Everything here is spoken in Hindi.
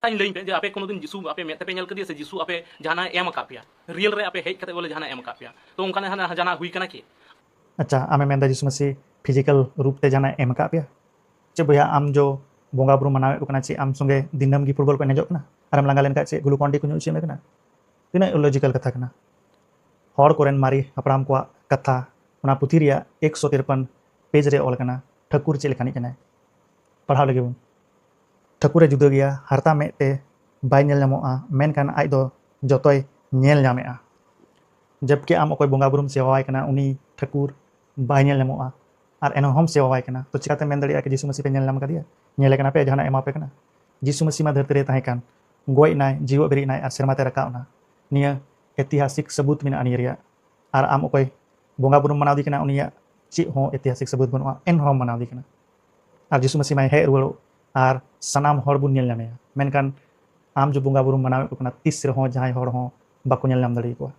ताई लई पे जे आपे कोनो दिन जीसु आपे मेते पे नेल कदिया से जीसु आपे जाना एम का पिया रियल रे आपे हेज कते बोले जाना एम का पिया तो उनका ने जाना हुई कना की अच्छा आमे मेंदा यीशु मसीह फिजिकल रूप ते जाना एम का पिया चे भैया आम जो बोंगा बुरु मनावे को कना चे आम संगे दिनम की फुटबॉल को एनेजो कना आरम लांगा लेन का चे ग्लूकॉन डी को ᱧᱩ चे कना तिना इलॉजिकल कथा कना हॉर कोरेन मारी हपड़ाम को कथा उना पुथी रिया 153 पेज रे ऑल कना ठाकुर चे लेखानी कना पढ़ाव लगे बुन ठाकुरे जुदा गया हरता में ते बाय नेल नामोआ मेनखान आज दो जतोय नेल नामेआ जबकि आम अकोय बोंगा बुरुम सेवावाय कना उनी ठाकुर बाय नेल नामोआ और एनहम सेवावाय कना तो चिकाते मेन दड़िया कि यीशु मसीह पे नेल नाम कदिया नेल कना पे जहाना एमा पे कना यीशु मसीह मा धरती रे ताहे कान गोय नाय जीव बेरी नाय और सेरमाते रकावना निया ऐतिहासिक सबूत मिना अनि रिया और आम अकोय बोंगा बुरुम मनाव दी कना उनिया ची हो ऐतिहासिक सबूत बनुआ एनहम मनाव दी कना और यीशु मसीह मा हे रुवालो और सनाम हर बुन नेल नामेया मेनखान आम जो बोंगा बुरुम मनावे को कना तीस रहो जहां हर हो बाको नेल नाम दड़ी को